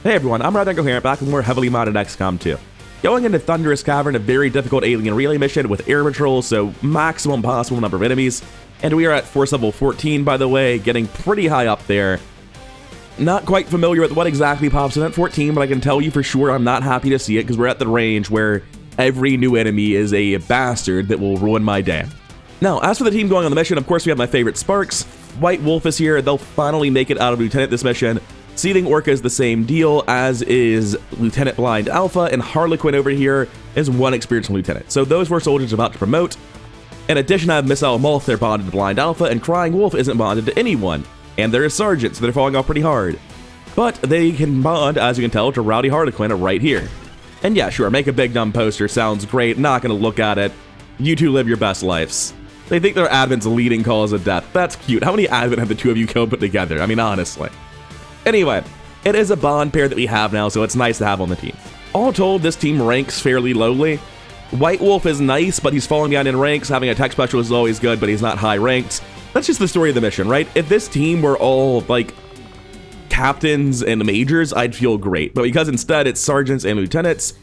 Hey everyone, I'm rather incoherent, back with more heavily modded XCOM 2. Going into Thunderous Cavern, a very difficult alien relay mission with air patrol, so maximum possible number of enemies. And we are at force level 14, by the way, getting pretty high up there. Not quite familiar with what exactly pops in at 14, but I can tell you for sure I'm not happy to see it, because we're at the range where every new enemy is a bastard that will ruin my day. Now, as for the team going on the mission, of course we have my favorite Sparks. White Wolf is here, they'll finally make it out of Lieutenant this mission. Seething Orca is the same deal, as is Lieutenant Blind Alpha, and Harlequin over here is one experienced lieutenant. So those were soldiers about to promote. In addition, I have Missile Moth, they're bonded to Blind Alpha, and Crying Wolf isn't bonded to anyone. And they're a sergeant, so they're falling off pretty hard. But they can bond, as you can tell, to Rowdy Harlequin right here. And yeah, sure, make a big dumb poster, sounds great, not gonna look at it. You two live your best lives. They think they're Advent's leading cause of death. That's cute. How many Advent have the two of you put together? I mean, honestly. Anyway, it is a bond pair that we have now, so it's nice to have on the team. All told, this team ranks fairly lowly. White Wolf is nice, but he's falling down in ranks. Having a tech specialist is always good, but he's not high ranked. That's just the story of the mission, right? If this team were all, like, captains and majors, I'd feel great. But because instead it's sergeants and lieutenants,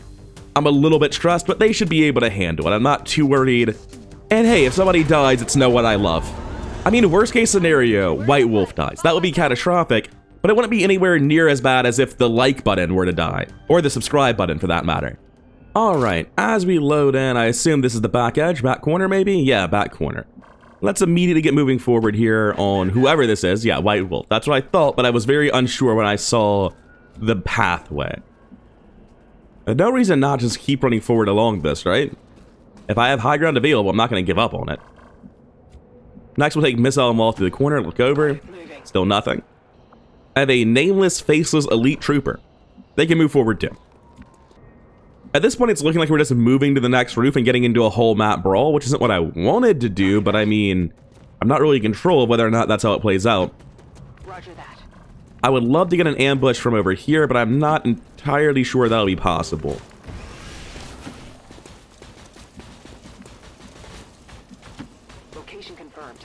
I'm a little bit stressed, but they should be able to handle it. I'm not too worried. And hey, if somebody dies, it's know what I love. I mean, worst case scenario, White Wolf dies. That would be catastrophic. But it wouldn't be anywhere near as bad as if the like button were to die, or the subscribe button for that matter. Alright, as we load in, I assume this is the back edge, back corner maybe? Yeah, back corner. Let's immediately get moving forward here on whoever this is. Yeah, White Wolf. That's what I thought, but I was very unsure when I saw the pathway. There's no reason not to just keep running forward along this, right? If I have high ground available, I'm not going to give up on it. Next, we'll take Missile Moth to the corner, look over. Still nothing. I have a nameless, faceless elite trooper. They can move forward too. At this point, it's looking like we're just moving to the next roof and getting into a whole map brawl, which isn't what I wanted to do, but I mean, I'm not really in control of whether or not that's how it plays out. Roger that. I would love to get an ambush from over here, but I'm not entirely sure that'll be possible. Location confirmed.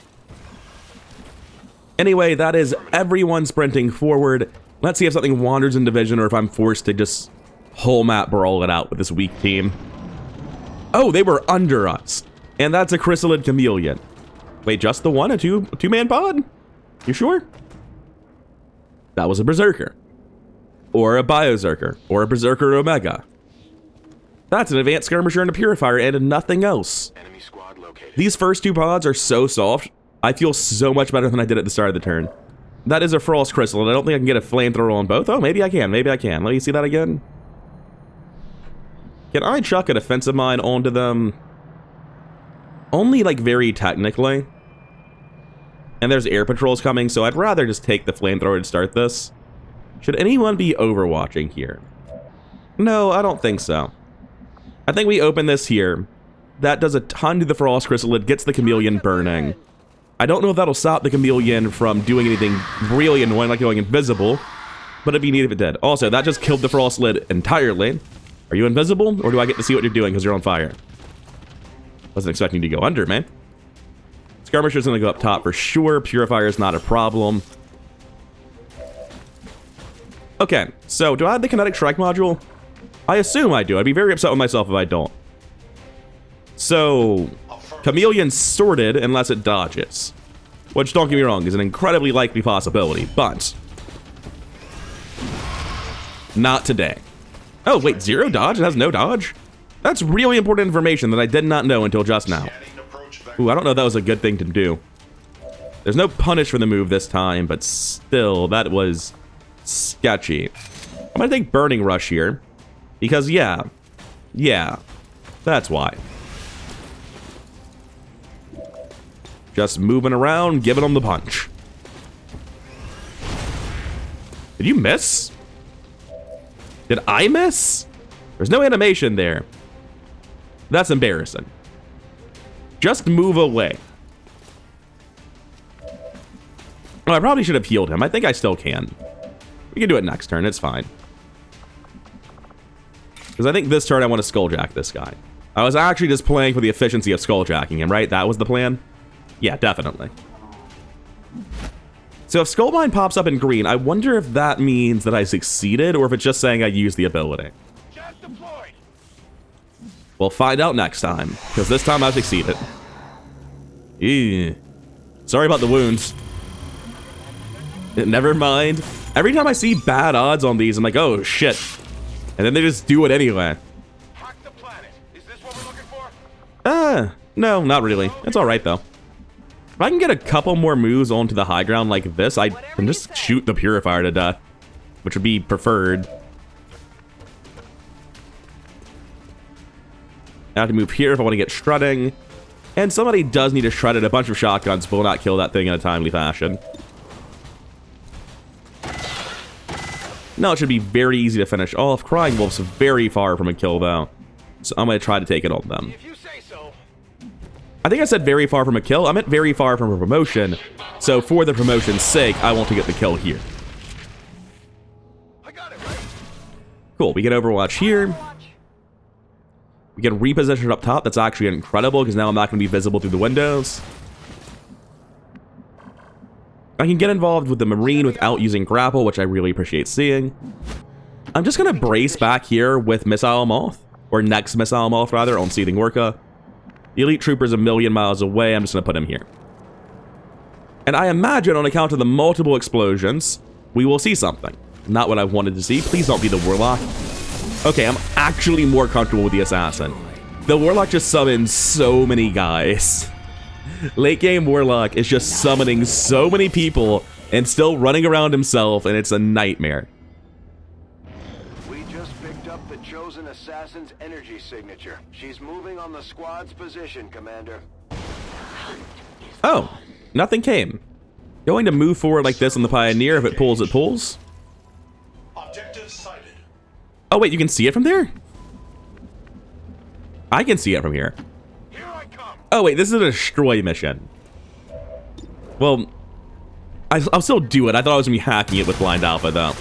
Anyway, that is everyone sprinting forward. Let's see if something wanders in division or if I'm forced to just whole map brawl it out with this weak team. Oh, they were under us. And that's a Chrysalid Chameleon. Wait, just the one? A two-man pod? You sure? That was a Berserker. Or a Biozerker. Or a Berserker Omega. That's an Advanced Skirmisher and a Purifier and nothing else. Enemy squad located. These first two pods are so soft. I feel so much better than I did at the start of the turn. That is a Frost Crystal, and I don't think I can get a flamethrower on both. Oh, maybe I can. Maybe I can. Let me see that again. Can I chuck a defensive mine onto them? Only, like, very technically. And there's air patrols coming, so I'd rather just take the flamethrower to start this. Should anyone be overwatching here? No, I don't think so. I think we open this here. That does a ton to the Frost Crystal. It gets the Chameleon burning. I don't know if that'll stop the Chameleon from doing anything really annoying, like going invisible, but it'd be neat if it did. Also, that just killed the Frost Lid entirely. Are you invisible, or do I get to see what you're doing because you're on fire? Wasn't expecting you to go under, man. Skirmisher's gonna go up top for sure. Purifier's not a problem. Okay, so do I have the kinetic strike module? I assume I do. I'd be very upset with myself if I don't. So, Chameleon sorted unless it dodges. Which, don't get me wrong, is an incredibly likely possibility, but not today. Oh, wait, zero dodge? It has no dodge? That's really important information that I did not know until just now. Ooh, I don't know if that was a good thing to do. There's no punish for the move this time, but still, that was sketchy. I'm gonna take Burning Rush here, because yeah, that's why. Just moving around, giving them the punch. Did you miss? Did I miss? There's no animation there. That's embarrassing. Just move away. Oh, I probably should have healed him. I think I still can. We can do it next turn. It's fine. Because I think this turn I want to skulljack this guy. I was actually just playing for the efficiency of skulljacking him, right? That was the plan? Yeah, definitely. So if Skull Mine pops up in green, I wonder if that means that I succeeded or if it's just saying I used the ability. Just deployed. We'll find out next time, because this time I've succeeded. Ew. Sorry about the wounds. Never mind. Every time I see bad odds on these, I'm like, oh shit. And then they just do it anyway. Hack the planet. Is this what we're looking for? No, not really. It's alright though. If I can get a couple more moves onto the high ground like this, I can just shoot the Purifier to death, which would be preferred. I have to move here if I want to get shredding. And somebody does need to shred it. A bunch of shotguns will not kill that thing in a timely fashion. No, it should be very easy to finish off. Crying Wolf's very far from a kill though, so I'm going to try to take it on them. If you say so. I think I said very far from a kill. I meant very far from a promotion. So for the promotion's sake, I want to get the kill here. I got it right. Cool, we get Overwatch here. We get repositioned up top. That's actually incredible because now I'm not going to be visible through the windows. I can get involved with the Marine without using grapple, which I really appreciate seeing. I'm just going to brace back here with Missile Moth, or next Missile Moth rather, on Seething Orca. The Elite Trooper's a million miles away. I'm just going to put him here. And I imagine on account of the multiple explosions, we will see something. Not what I wanted to see. Please don't be the Warlock. Okay, I'm actually more comfortable with the Assassin. The Warlock just summons so many guys. Late game Warlock is just summoning so many people and still running around himself, and it's a nightmare. We just picked up the chosen assassin's energy signature. She's moving on the squad's position, Commander. Oh, nothing came. Going to move forward like this on the Pioneer. If it pulls, it pulls. Objective sighted. Oh wait, you can see it from there? I can see it from here. Here I come. Oh wait, this is a destroy mission. Well, I'll still do it. I thought I was gonna be hacking it with blind alpha though.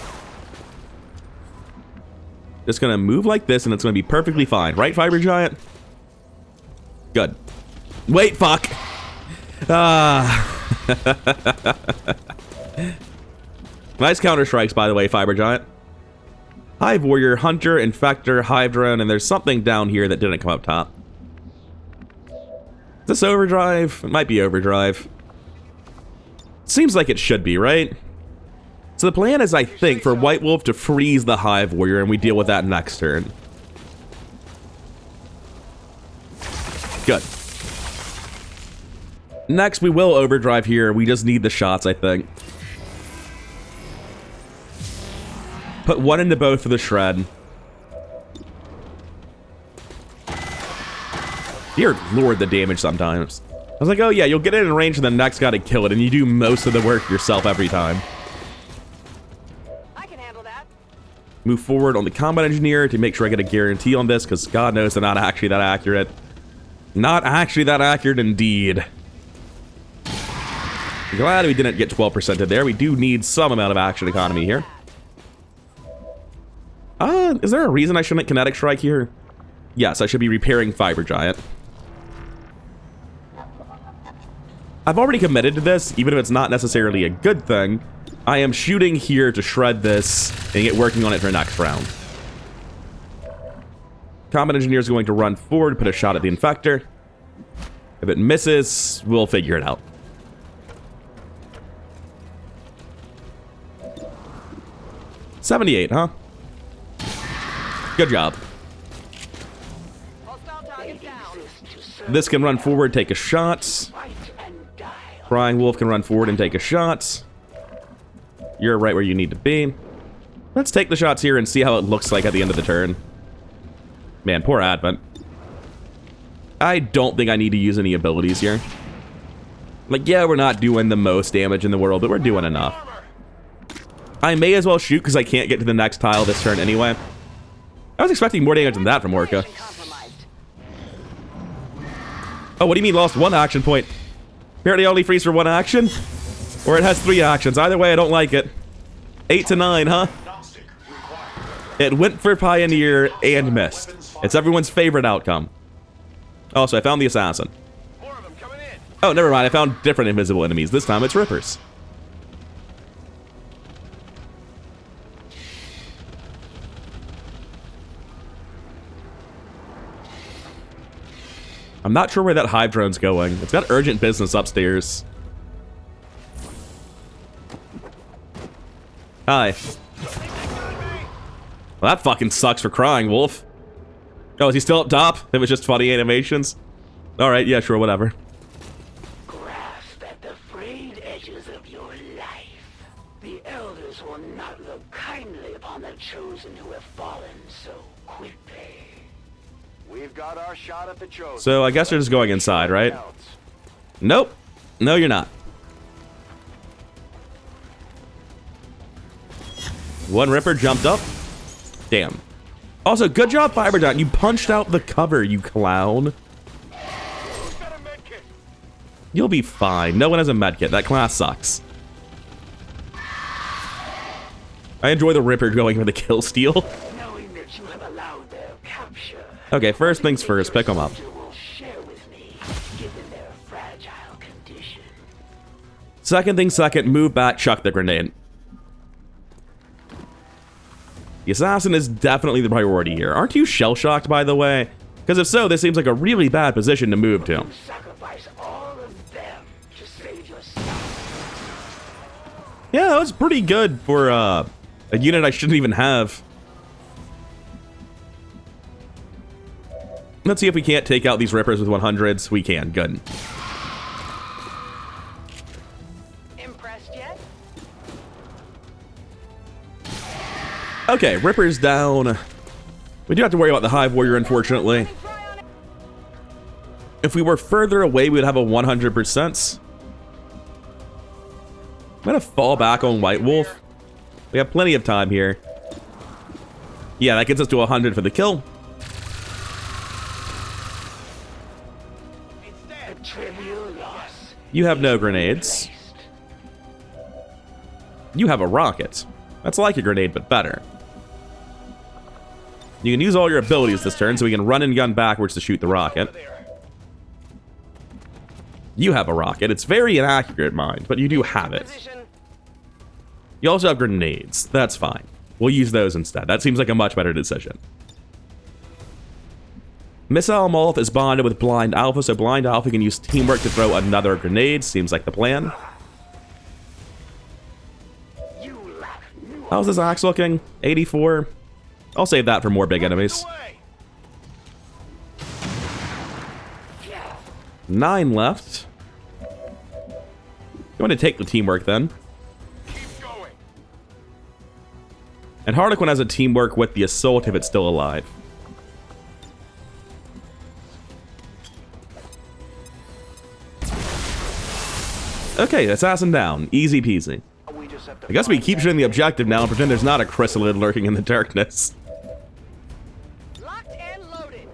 Just gonna move like this and it's gonna be perfectly fine, right, Fiber Giant? Good. Wait, fuck. Nice counter strikes, by the way, Fiber Giant. Hive Warrior, Hunter, Infector, Hive Drone, and there's something down here that didn't come up top. Is this Overdrive? It might be Overdrive. Seems like it should be, right? So the plan is, I think, for White Wolf to freeze the Hive Warrior, and we deal with that next turn. Good. Next, we will Overdrive here. We just need the shots, I think. Put one into both for the shred. Dear Lord, the damage sometimes. I was like, oh yeah, you'll get it in range and the next guy to kill it, and you do most of the work yourself every time. I can handle that. Move forward on the Combat Engineer to make sure I get a guarantee on this, because God knows they're not actually that accurate. Not actually that accurate indeed. Glad we didn't get 12% in there. We do need some amount of action economy here. Is there a reason I shouldn't kinetic strike here? Yes, I should be repairing Fiber Giant. I've already committed to this, even if it's not necessarily a good thing. I am shooting here to shred this and get working on it for next round. Combat Engineer is going to run forward, put a shot at the Infector. If it misses, we'll figure it out. $78, huh? Good job. Hostile target down. This can run forward, take a shot. Crying Wolf can run forward and take a shot. You're right where you need to be. Let's take the shots here and see how it looks like at the end of the turn. Man, poor Advent. I don't think I need to use any abilities here. Like, yeah, we're not doing the most damage in the world, but we're doing enough. I may as well shoot because I can't get to the next tile this turn anyway. I was expecting more damage than that from Orca. Oh, what do you mean lost one action point? Apparently only freeze for one action? Or it has 3 actions. Either way, I don't like it. 8 to 9, huh? It went for Pioneer and missed. It's everyone's favorite outcome. Also, I found the Assassin. More of them coming in. Oh, never mind. I found different invisible enemies. This time it's Rippers. I'm not sure where that hive drone's going. It's got urgent business upstairs. Hi. Well, that fucking sucks for crying, Wolf. Oh, is he still up top? It was just funny animations? Alright, yeah, sure, whatever. Grasp at the frayed edges of your life. The elders will not look kindly upon the chosen who have fallen so quickly. We've got our shot at the chosen. So I guess they're just going inside, right? Nope. No, you're not. One Ripper jumped up. Damn. Also, good job, Fiberdot. You punched out the cover, you clown. You'll be fine. No one has a medkit. That class sucks. I enjoy the Ripper going for the kill steal. Knowing that you have allowed their capture. Okay, first things first, pick them up. Will share with me, given their fragile condition. Second thing second, move back, chuck the grenade. The assassin is definitely the priority here. Aren't you shell-shocked, by the way? Because if so, this seems like a really bad position to move to. Sacrifice all of them to save yourself. Yeah, that was pretty good for a unit I shouldn't even have. Let's see if we can't take out these Rippers with 100s. We can. Good. Impressed yet? Okay, Ripper's down. We do have to worry about the Hive Warrior, unfortunately. If we were further away, we would have a 100%. I'm gonna fall back on White Wolf. We have plenty of time here. Yeah, that gets us to 100 for the kill. A trivial loss. You have no grenades. You have a rocket. That's like a grenade, but better. You can use all your abilities this turn, so we can run and gun backwards to shoot the rocket. You have a rocket. It's very inaccurate, mind, but you do have it. You also have grenades. That's fine. We'll use those instead. That seems like a much better decision. Missile Molotov is bonded with Blind Alpha, so Blind Alpha can use teamwork to throw another grenade. Seems like the plan. How's this axe looking? 84. I'll save that for more big enemies. 9 left. You want to take the teamwork then. And Harlequin has a teamwork with the assault if it's still alive. Okay, assassin down. Easy peasy. I guess we keep shooting the objective now and pretend there's not a chrysalid lurking in the darkness. Locked and loaded.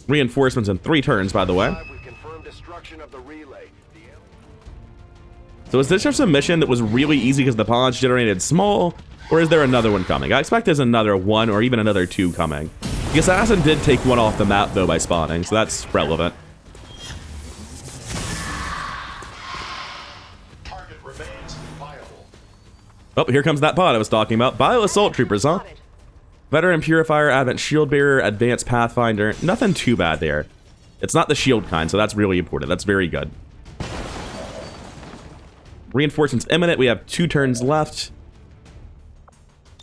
Reinforcements in 3 turns, by the way. So is this just a mission that was really easy because the pods generated small, or is there another one coming? I expect there's another 1 or even another 2 coming. The assassin did take 1 off the map, though, by spawning, so that's relevant. Target remains viable. Oh, here comes that pod I was talking about. Bio Assault Troopers, huh? Veteran Purifier, Advent Shield Bearer, Advanced Pathfinder. Nothing too bad there. It's not the shield kind, so that's really important. That's very good. Reinforcements imminent. We have 2 turns left.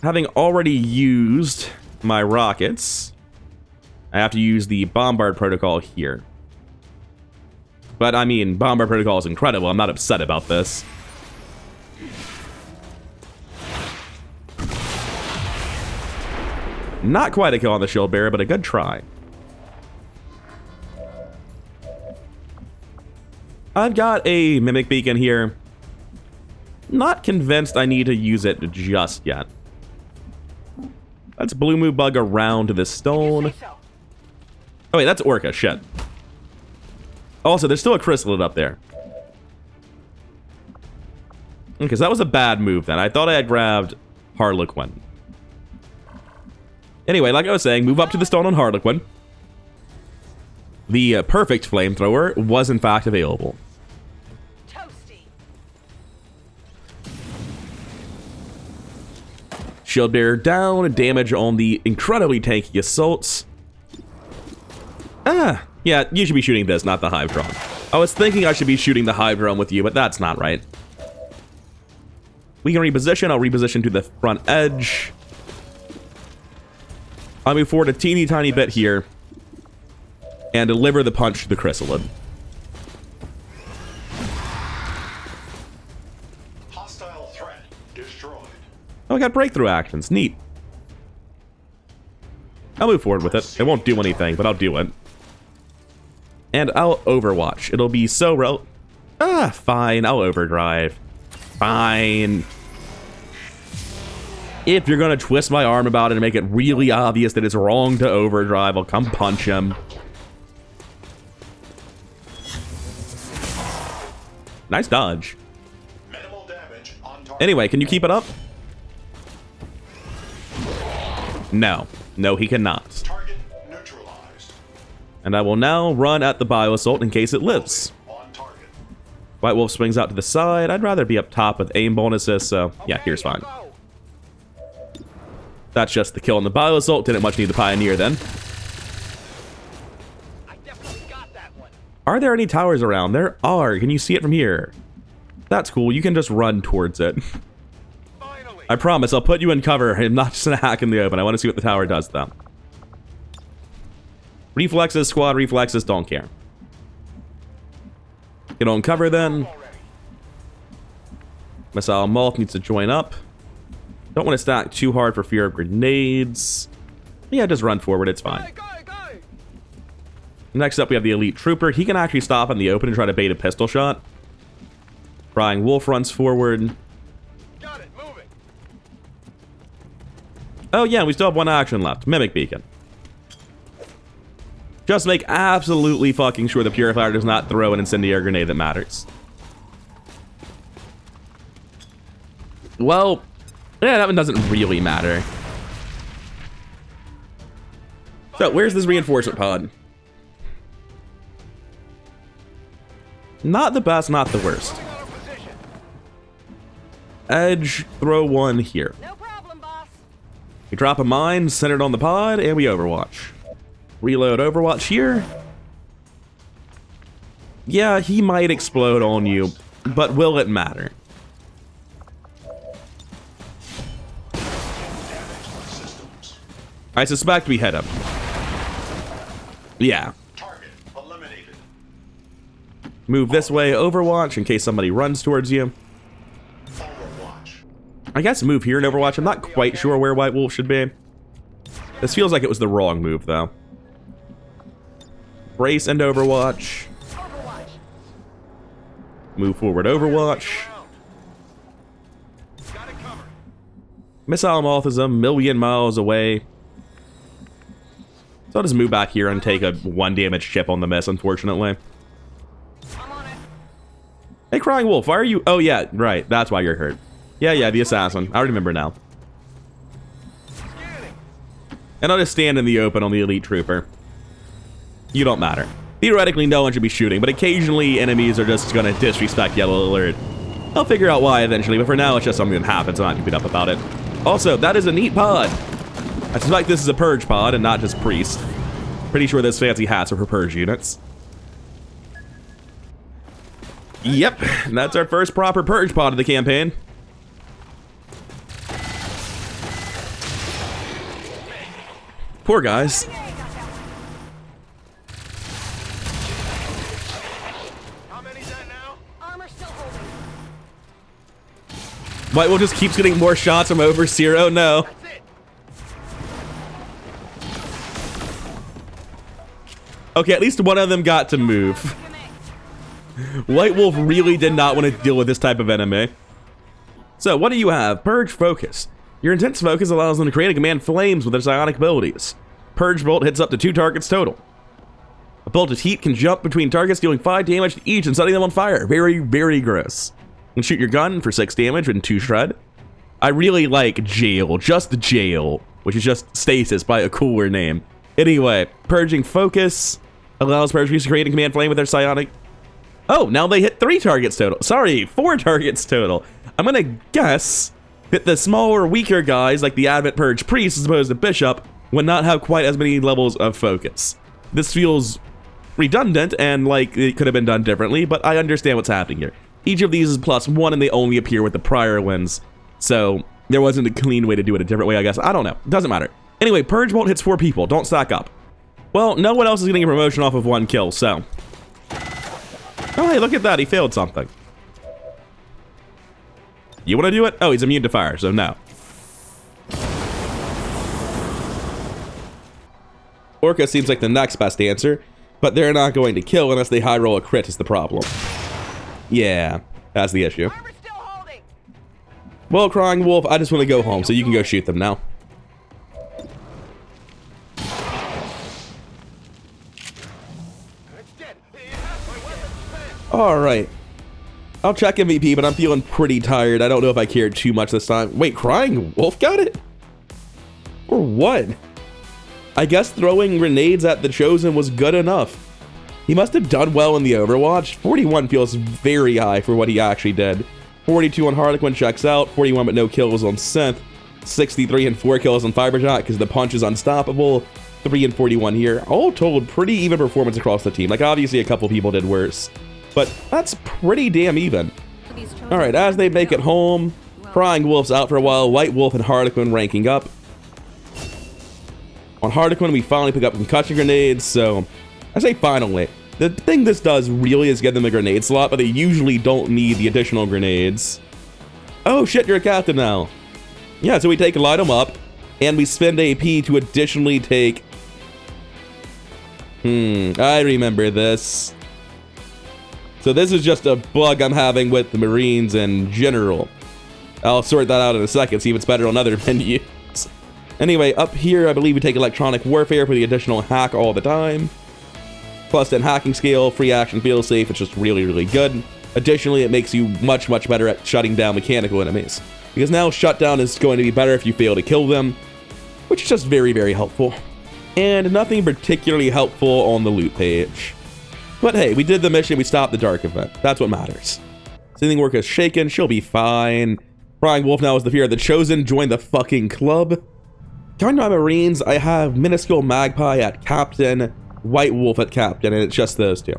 Having already used my rockets, I have to use the Bombard Protocol here. But, I mean, Bombard Protocol is incredible. I'm not upset about this. Not quite a kill on the Shield Bearer, but a good try. I've got a Mimic Beacon here. Not convinced I need to use it just yet. Let's Blue Moo Bug around to this stone. Oh wait, that's Orca, shit. Also, there's still a chrysalid up there. Okay, so that was a bad move then. I thought I had grabbed Harlequin. Anyway, like I was saying, move up to the stone on Harlequin. The perfect flamethrower was in fact available. Shield bearer down, damage on the incredibly tanky assaults. Ah, yeah, you should be shooting this, not the hive drone. I was thinking I should be shooting the hive drone with you, but that's not right. We can reposition. I'll reposition to the front edge. I'll move forward a teeny tiny bit here and deliver the punch to the chrysalid. Hostile threat destroyed. Oh, I got breakthrough actions. Neat. I'll move forward with it. It won't do anything, but I'll do it. And I'll overwatch. It'll be so fine. I'll overdrive. Fine. If you're gonna twist my arm about it and make it really obvious that it's wrong to overdrive, I'll come punch him. Nice dodge. Minimal damage on target. Anyway, can you keep it up? No. No, he cannot. Target neutralized. And I will now run at the bio assault in case it lives. On target. White Wolf swings out to the side. I'd rather be up top with aim bonuses, so yeah, here's fine. That's just the kill on the bio assault. Didn't much need the pioneer then. I definitely got that one. Are there any towers around? There are. Can you see it from here? That's cool. You can just run towards it. Finally. I promise I'll put you in cover. I'm not just gonna hack in the open. I want to see what the tower does though. Reflexes, squad reflexes, don't care. Get on cover then. Missile Moth needs to join up. Don't want to stack too hard for fear of grenades. Yeah, just run forward, it's fine. Go, go, go. Next up, we have the Elite Trooper. He can actually stop in the open and try to bait a pistol shot. Crying Wolf runs forward. Got it, moving. Oh yeah, we still have one action left. Mimic Beacon. Just make absolutely fucking sure the Purifier does not throw an incendiary grenade that matters. Well, yeah, that one doesn't really matter. So, where's this reinforcement pod? Not the best, not the worst. Moving on our position. Edge, throw one here. No problem, boss. We drop a mine centered on the pod, and we overwatch. Reload overwatch here. Yeah, he might explode on you, but will it matter? I suspect we hit him. Yeah. Target eliminated. Move this way, Overwatch, in case somebody runs towards you. Overwatch. I guess move here in Overwatch. I'm not quite sure where White Wolf should be. This feels like it was the wrong move, though. Brace and Overwatch. Overwatch. Move forward, Overwatch. Got it covered. Missile Moth is a million miles away. So I'll just move back here and take a 1 damage chip on the miss, unfortunately. I'm on it. Hey, Crying Wolf, why are you... Oh, yeah, right. That's why you're hurt. Yeah, the assassin. I remember now. Scanning. And I'll just stand in the open on the Elite Trooper. You don't matter. Theoretically, no one should be shooting, but occasionally enemies are just gonna disrespect Yellow Alert. I'll figure out why eventually, but for now, it's just something that happens. I'm not too beat up about it. Also, that is a neat pod. I suspect this is a Purge pod and not just Priest. Pretty sure those fancy hats are for Purge units. Yep, that's our first proper Purge pod of the campaign. Poor guys. How many's that now? Armor still holding. White Wolf just keeps getting more shots from Overseer. Oh no. That's it. Okay, at least one of them got to move. White Wolf really did not want to deal with this type of enemy. So, what do you have? Purge Focus. Your intense focus allows them to create and command flames with their psionic abilities. Purge Bolt hits up to 2 targets total. A bolt of heat can jump between targets, dealing 5 damage to each and setting them on fire. Very, very gross. You can shoot your gun for 6 damage and 2 shred. I really like Jail, just Jail, which is just stasis by a cooler name. Anyway, Purging Focus allows Purge to create and command flame with their psionic. Oh, now they hit 3 targets total. Sorry, 4 targets total. I'm gonna guess that the smaller, weaker guys, like the Advent Purge Priest as opposed to Bishop, would not have quite as many levels of focus. This feels redundant and like it could have been done differently, but I understand what's happening here. Each of these is +1 and they only appear with the prior ones, so there wasn't a clean way to do it a different way, I guess. I don't know. Doesn't matter. Anyway, Purge Bolt hits 4 people. Don't stack up. Well, no one else is getting a promotion off of 1 kill, so... Oh, hey, look at that. He failed something. You want to do it? Oh, he's immune to fire, so no. Orca seems like the next best answer, but they're not going to kill unless they high roll a crit is the problem. Yeah, that's the issue. Armor still holding. Well, Crying Wolf, I just want to go home, so you can go shoot them now. It's dead. It has my weapon spent. Alright. I'll check MVP, but I'm feeling pretty tired. I don't know if I cared too much this time. Wait, Crying Wolf got it? Or what? I guess throwing grenades at the Chosen was good enough. He must have done well in the Overwatch. 41 feels very high for what he actually did. 42 on Harlequin checks out. 41 but no kills on Synth. 63 and 4 kills on Fibershot because the punch is unstoppable. 3 and 41 here. All told, pretty even performance across the team. Like, obviously a couple people did worse, but that's pretty damn even. Alright, as they make it home, Crying Wolf's out for a while. White Wolf and Harlequin ranking up. On Harlequin, we finally pick up concussion grenades, so I say finally. The thing this does really is get them a grenade slot, but they usually don't need the additional grenades. Oh shit, you're a captain now. Yeah, so we take light them up, and we spend AP to additionally take... I remember this. So this is just a bug I'm having with the Marines in general. I'll sort that out in a second, see if it's better on other menus. Anyway, up here, I believe we take Electronic Warfare for the additional hack all the time. Plus 10 hacking scale, free action feel safe, it's just really, really good. Additionally, it makes you much, much better at shutting down mechanical enemies. Because now shutdown is going to be better if you fail to kill them, which is just very, very helpful. And nothing particularly helpful on the loot page. But hey, we did the mission, we stopped the Dark event. That's what matters. Sealing Work is shaken, she'll be fine. Crying Wolf now is the fear of the Chosen, join the fucking club. Going to my Marines, I have Minuscule Magpie at Captain, White Wolf at Captain, and it's just those two.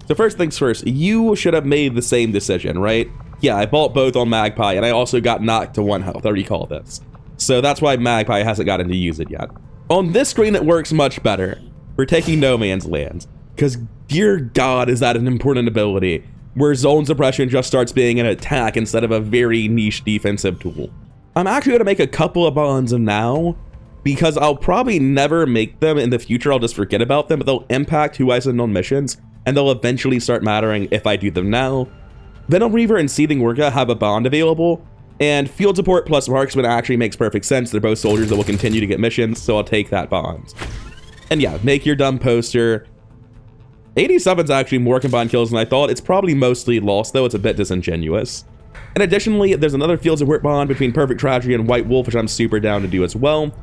So first things first, you should have made the same decision, right? Yeah, I bought both on Magpie, and I also got knocked to 1 health, I recall this. So that's why Magpie hasn't gotten to use it yet. On this screen, it works much better. We're taking No Man's Land, because dear God, is that an important ability, where zone suppression just starts being an attack instead of a very niche defensive tool. I'm actually going to make a couple of bonds now, because I'll probably never make them in the future. I'll just forget about them, but they'll impact who I send on missions, and they'll eventually start mattering if I do them now. Venom Reaver and Seething Worka have a bond available, and Field Support plus Marksman actually makes perfect sense. They're both soldiers that will continue to get missions, so I'll take that bond. And yeah, make your dumb poster. 87's actually more combined kills than I thought. It's probably mostly lost, though. It's a bit disingenuous. And additionally, there's another Fields of Work bond between Perfect Tragedy and White Wolf, which I'm super down to do as well.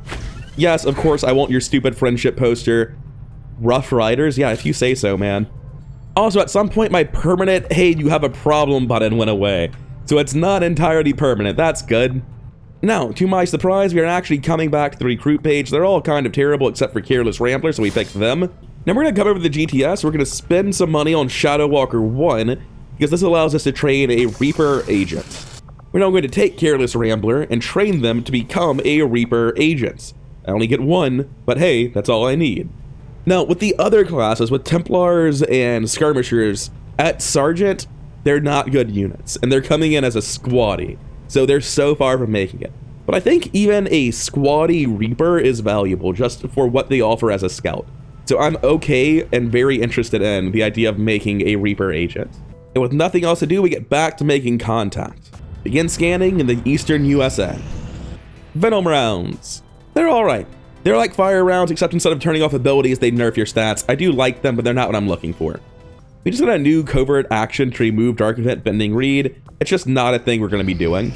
Yes, of course, I want your stupid friendship poster. Rough Riders? Yeah, if you say so, man. Also, at some point, my permanent, hey, you have a problem button went away. So it's not entirely permanent. That's good. Now, to my surprise, we are actually coming back to the recruit page. They're all kind of terrible except for Careless Rambler, so we picked them. Now we're going to come over to the GTS. We're going to spend some money on Shadow Walker 1, because this allows us to train a Reaper agent. We're now going to take Careless Rambler and train them to become a Reaper agent. I only get 1, but hey, that's all I need. Now, with the other classes, with Templars and Skirmishers, at Sergeant, they're not good units, and they're coming in as a squaddy, so they're so far from making it. But I think even a squaddy Reaper is valuable just for what they offer as a scout. So I'm okay and very interested in the idea of making a Reaper agent. And with nothing else to do, we get back to making contact. Begin scanning in the eastern USA. Venom rounds. They're alright. They're like fire rounds, except instead of turning off abilities, they nerf your stats. I do like them, but they're not what I'm looking for. We just got a new covert action to remove Dark Event Bending Reed. It's just not a thing we're going to be doing.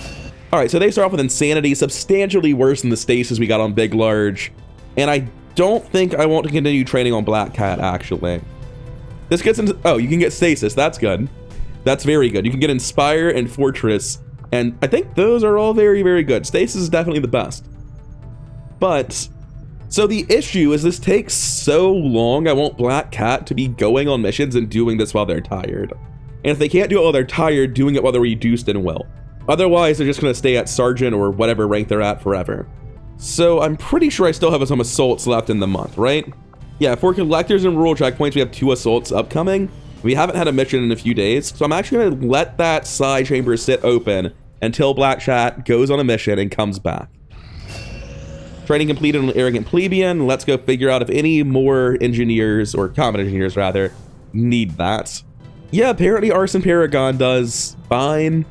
Alright, so they start off with Insanity, substantially worse than the stasis we got on Big Large. And I don't think I want to continue training on Black Cat, actually. This gets into... Oh, you can get Stasis. That's good. That's very good. You can get Inspire and Fortress And I think those are all very, very good. Stasis is definitely the best. But, so the issue is this takes so long. I want Black Cat to be going on missions and doing this while they're tired. And if they can't do it while they're tired, doing it while they're reduced and will. Otherwise, they're just going to stay at Sergeant or whatever rank they're at forever. So I'm pretty sure I still have some assaults left in the month, right? Yeah, for collectors and rural checkpoints, we have 2 assaults upcoming. We haven't had a mission in a few days, so I'm actually going to let that side chamber sit open until Black Cat goes on a mission and comes back. Training completed on Arrogant Plebeian. Let's go figure out if any more engineers, or combat engineers rather, need that. Yeah, apparently Arson Paragon does fine.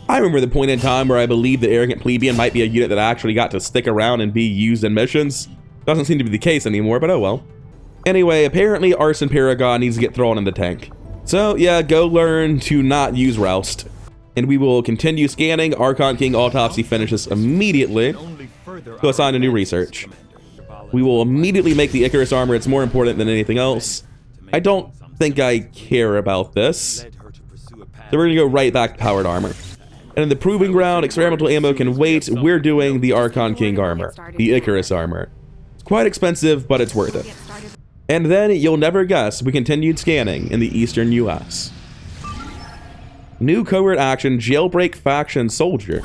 I remember the point in time where I believed the Arrogant Plebeian might be a unit that actually got to stick around and be used in missions. Doesn't seem to be the case anymore, but oh well. Anyway, apparently Arson Paragon needs to get thrown in the tank. So yeah, go learn to not use Roust. And we will continue scanning. Archon King Autopsy finishes immediately. Go assign a new research. We will immediately make the Icarus armor. It's more important than anything else. I don't think I care about this. So we're gonna go right back to powered armor. And in the Proving Ground, experimental ammo can wait. We're doing the Archon King armor, the Icarus armor. It's quite expensive, but it's worth it. And then, you'll never guess, we continued scanning in the eastern US. New covert action, Jailbreak Faction Soldier.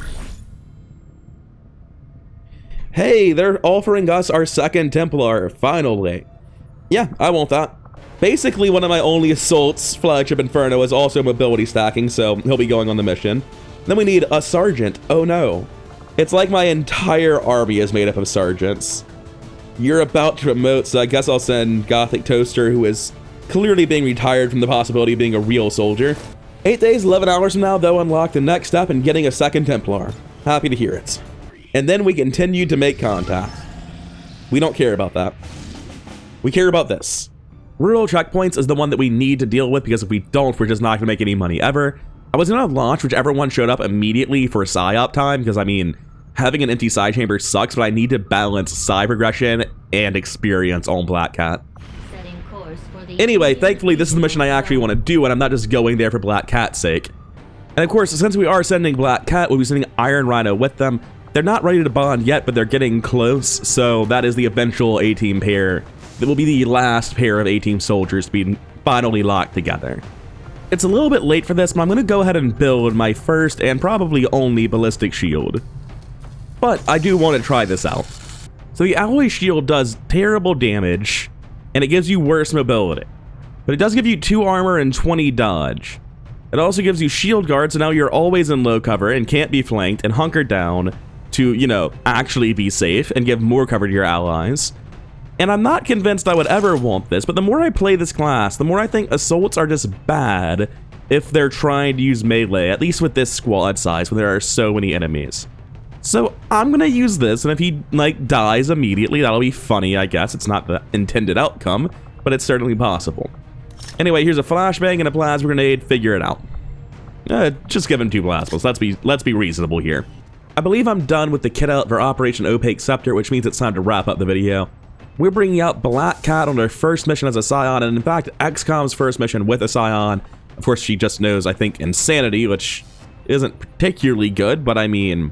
Hey, they're offering us our second Templar, finally. Yeah, I want that. Basically, one of my only assaults, Flagship Inferno, is also mobility stacking, so he'll be going on the mission. Then we need a sergeant. Oh no. It's like my entire army is made up of sergeants. You're about to promote, so I guess I'll send Gothic Toaster, who is clearly being retired from the possibility of being a real soldier. 8 days, 11 hours from now, they'll unlock the next step in getting a second Templar. Happy to hear it. And then we continue to make contact. We don't care about that. We care about this. Rural checkpoints is the one that we need to deal with, because if we don't, we're just not going to make any money ever. I was going to launch whichever one showed up immediately for PSYOP time, because I mean, having an empty side chamber sucks, but I need to balance side progression and experience on Black Cat. Anyway, thankfully this is the mission I actually want to do, and I'm not just going there for Black Cat's sake. And of course, since we are sending Black Cat, we'll be sending Iron Rhino with them. They're not ready to bond yet, but they're getting close, so that is the eventual A-Team pair. That will be the last pair of A-Team soldiers to be finally locked together. It's a little bit late for this, but I'm going to go ahead and build my first and probably only ballistic shield. But I do want to try this out. So the alloy shield does terrible damage, and it gives you worse mobility. But it does give you 2 armor and 20 dodge. It also gives you shield guard, so now you're always in low cover and can't be flanked and hunkered down to, you know, actually be safe and give more cover to your allies. And I'm not convinced I would ever want this, but the more I play this class, the more I think assaults are just bad if they're trying to use melee, at least with this squad size when there are so many enemies. So I'm gonna use this, and if he, like, dies immediately, that'll be funny, I guess. It's not the intended outcome, but it's certainly possible. Anyway, here's a flashbang and a plasma grenade. Figure it out. Just give him 2 plasmas. Let's be reasonable here. I believe I'm done with the kit out for Operation Opaque Scepter, which means it's time to wrap up the video. We're bringing out Black Cat on her first mission as a Scion, and in fact, XCOM's first mission with a Scion. Of course, she just knows, I think, Insanity, which isn't particularly good, but I mean,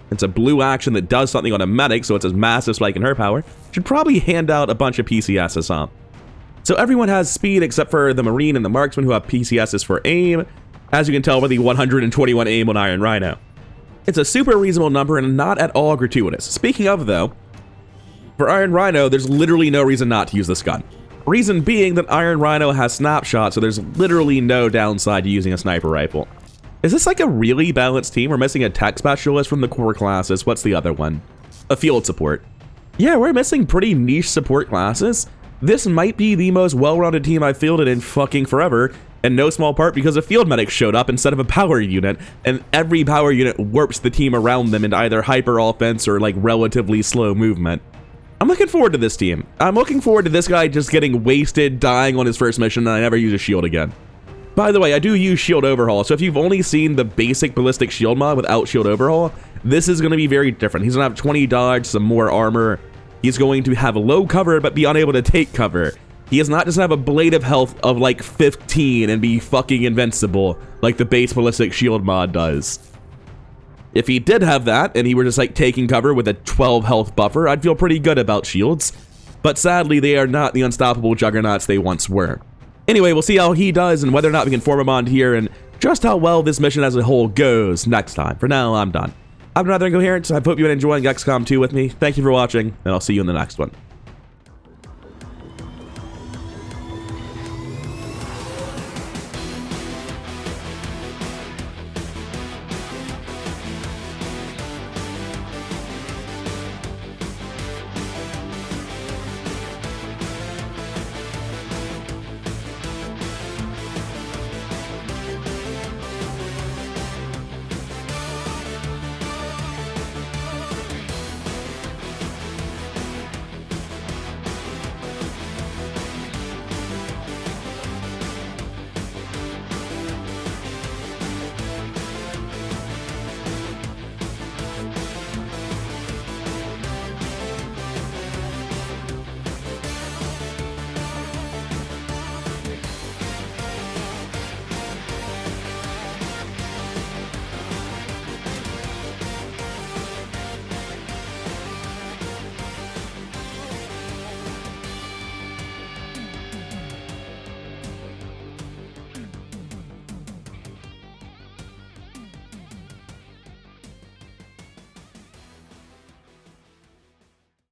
it's a blue action that does something on a medic, so it's a massive spike in her power. Should probably hand out a bunch of PCSs, huh? So everyone has speed except for the Marine and the Marksman, who have PCSs for aim, as you can tell by the 121 aim on Iron Rhino. It's a super reasonable number and not at all gratuitous. Speaking of, though, for Iron Rhino, there's literally no reason not to use this gun. Reason being that Iron Rhino has snapshot, so there's literally no downside to using a sniper rifle. Is this like a really balanced team? We're missing a tech specialist from the core classes. What's the other one? A field support. Yeah, we're missing pretty niche support classes. This might be the most well-rounded team I've fielded in fucking forever, in no small part because a field medic showed up instead of a power unit, and every power unit warps the team around them into either hyper offense or like relatively slow movement. I'm looking forward to this team. I'm looking forward to this guy just getting wasted, dying on his first mission, and I never use a shield again. By the way, I do use shield overhaul, so if you've only seen the basic ballistic shield mod without shield overhaul, this is going to be very different. He's going to have 20 dodge, some more armor. He's going to have low cover, but be unable to take cover. He is not just have a blade of health of like 15 and be fucking invincible like the base ballistic shield mod does. If he did have that, and he were just like taking cover with a 12 health buffer, I'd feel pretty good about shields. But sadly, they are not the unstoppable juggernauts they once were. Anyway, we'll see how he does and whether or not we can form a bond here and just how well this mission as a whole goes next time. For now, I'm done. I'm Rather Incoherent. I hope you've been enjoying XCOM 2 with me. Thank you for watching, and I'll see you in the next one.